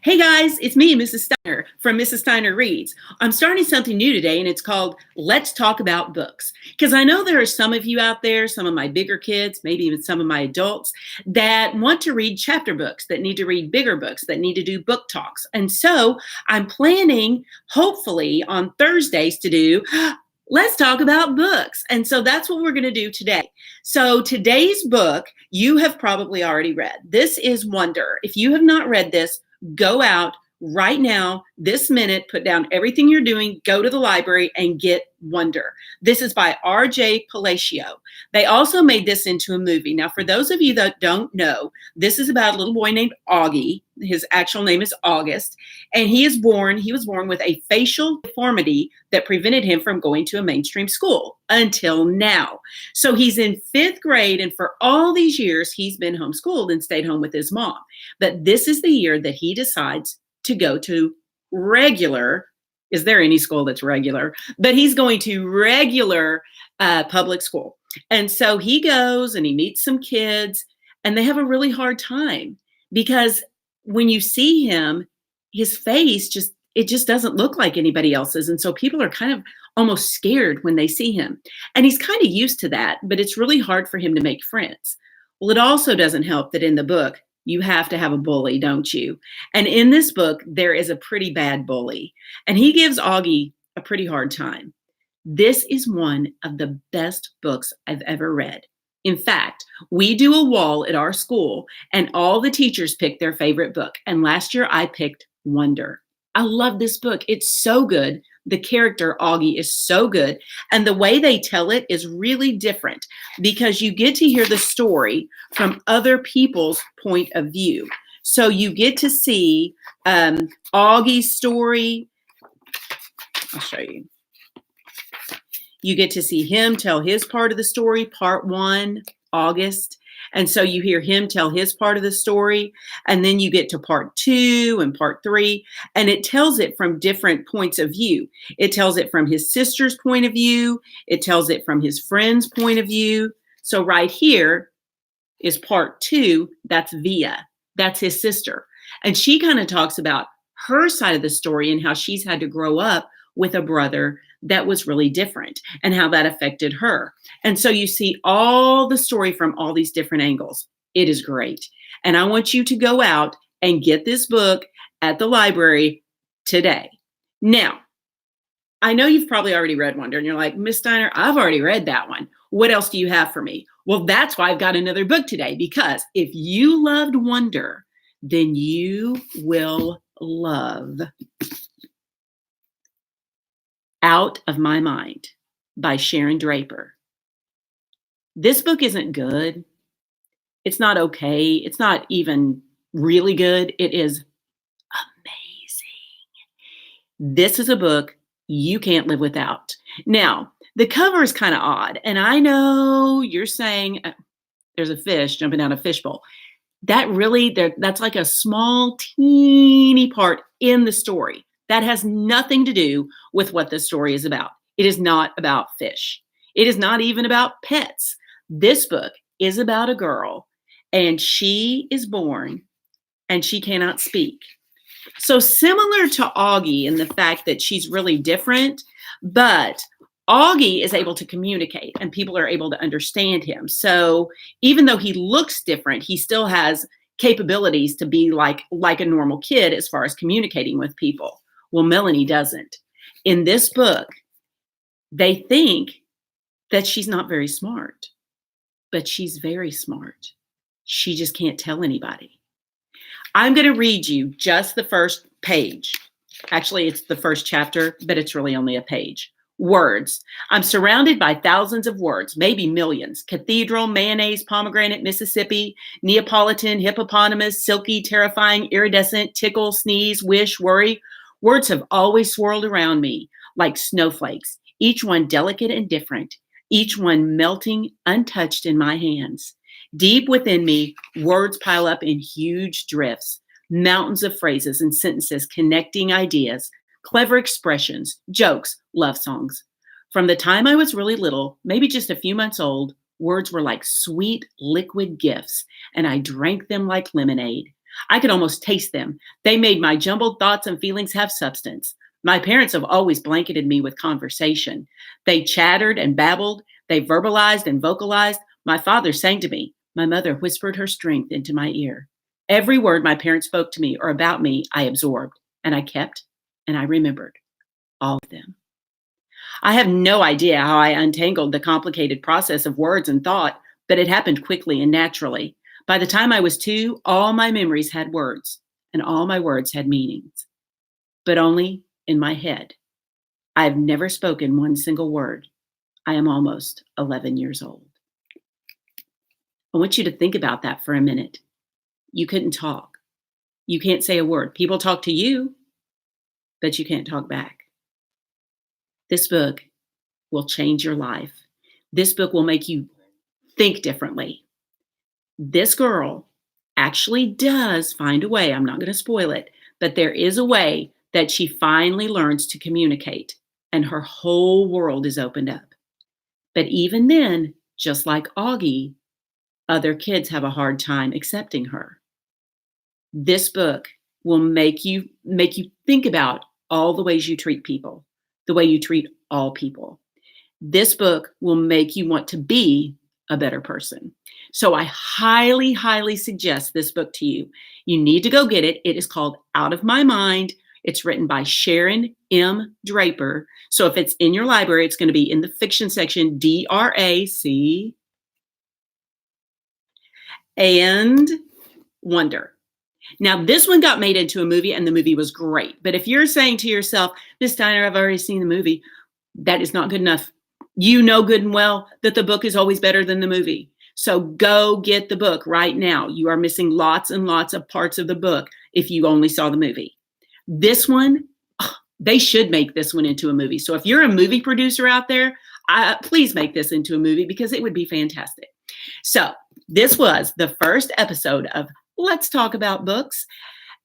Hey guys, it's me, Mrs. Steiner from Mrs. Steiner Reads. I'm starting something new today and it's called Let's Talk About Books. Because I know there are some of you out there, some of my bigger kids, maybe even some of my adults, that want to read chapter books, that need to read bigger books, that need to do book talks. And so I'm planning, hopefully, on Thursdays to do Let's talk about books. And so that's what we're going to do today. So today's book, you have probably already read. This is Wonder. If you have not read this, go out right now, this minute, put down everything you're doing, go to the library and get Wonder. This is by R.J. Palacio. They also made this into a movie. Now, for those of you that don't know, this is about a little boy named Augie. His actual name is August, and he was born with a facial deformity that prevented him from going to a mainstream school until now. So he's in 5th grade, and for all these years, he's been homeschooled and stayed home with his mom. But this is the year that he decides to go to regular, is there any school that's regular? But he's going to regular public school. And so he goes and he meets some kids, and they have a really hard time because when you see him, his face just doesn't look like anybody else's. And so people are kind of almost scared when they see him. And he's kind of used to that, but it's really hard for him to make friends. Well, it also doesn't help that in the book, you have to have a bully, don't you? And in this book, there is a pretty bad bully, and he gives Augie a pretty hard time. This is one of the best books I've ever read. In fact, we do a wall at our school, and all the teachers pick their favorite book. And last year, I picked Wonder. I love this book. It's so good. The character, Augie, is so good. And the way they tell it is really different because you get to hear the story from other people's point of view. So you get to see Augie's story. I'll show you. You get to see him tell his part of the story, part 1, August. And so you hear him tell his part of the story, and then you get to part 2 and part 3, and it tells it from different points of view. It tells it from his sister's point of view. It tells it from his friend's point of view. So right here is part 2. That's Via. That's his sister. And she kind of talks about her side of the story and how she's had to grow up with a brother that was really different and how that affected her. And so you see all the story from all these different angles. It is great. And I want you to go out and get this book at the library today. Now, I know you've probably already read Wonder and you're like, Miss Steiner, I've already read that one. What else do you have for me? Well, that's why I've got another book today, because if you loved Wonder, then you will love Out of My Mind by Sharon Draper. This book isn't good. It's not okay. It's not even really good. It is amazing. This is a book you can't live without. Now, the cover is kind of odd, and I know you're saying there's a fish jumping out of a fishbowl. That's like a small, teeny part in the story. That has nothing to do with what the story is about. It is not about fish. It is not even about pets. This book is about a girl, and she is born, and she cannot speak. So similar to Augie in the fact that she's really different, but Augie is able to communicate, and people are able to understand him. So even though he looks different, he still has capabilities to be like a normal kid as far as communicating with people. Well, Melanie doesn't. In this book, they think that she's not very smart, but she's very smart. She just can't tell anybody. I'm going to read you just the first page. Actually, it's the first chapter, but it's really only a page. Words. I'm surrounded by thousands of words, maybe millions. Cathedral, mayonnaise, pomegranate, Mississippi, Neapolitan, hippopotamus, silky, terrifying, iridescent, tickle, sneeze, wish, worry. Words have always swirled around me like snowflakes, each one delicate and different, each one melting untouched in my hands. Deep within me, words pile up in huge drifts, mountains of phrases and sentences connecting ideas, clever expressions, jokes, love songs. From the time I was really little, maybe just a few months old, words were like sweet liquid gifts, and I drank them like lemonade. I could almost taste them. They made my jumbled thoughts and feelings have substance. My parents have always blanketed me with conversation. They chattered and babbled. They verbalized and vocalized. My father sang to me. My mother whispered her strength into my ear. Every word my parents spoke to me or about me, I absorbed, and I kept, and I remembered all of them. I have no idea how I untangled the complicated process of words and thought, but it happened quickly and naturally. By the time I was 2, all my memories had words, and all my words had meanings, but only in my head. I have never spoken one single word. I am almost 11 years old. I want you to think about that for a minute. You couldn't talk. You can't say a word. People talk to you, but you can't talk back. This book will change your life. This book will make you think differently. This girl actually does find a way. I'm not going to spoil it, but there is a way that she finally learns to communicate, and her whole world is opened up. But even then, just like Augie, other kids have a hard time accepting her. This book will make you think about all the ways you treat people, the way you treat all people. This book will make you want to be a better person. So I highly, highly suggest this book to you. You need to go get it. It is called Out of My Mind. It's written by Sharon M. Draper. So if it's in your library, it's going to be in the fiction section, DRAC and Wonder. Now, this one got made into a movie, and the movie was great. But if you're saying to yourself, Miss Steiner, I've already seen the movie, that is not good enough. You know good and well that the book is always better than the movie. So go get the book right now. You are missing lots and lots of parts of the book if you only saw the movie. This one, they should make this one into a movie. So if you're a movie producer out there, please make this into a movie because it would be fantastic. So this was the first episode of Let's Talk About Books.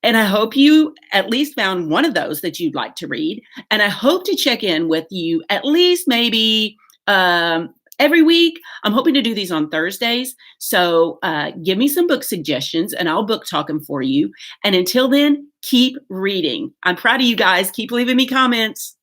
And I hope you at least found one of those that you'd like to read. And I hope to check in with you at least maybe every week. I'm hoping to do these on Thursdays. So give me some book suggestions and I'll book talk them for you. And until then, keep reading. I'm proud of you guys. Keep leaving me comments.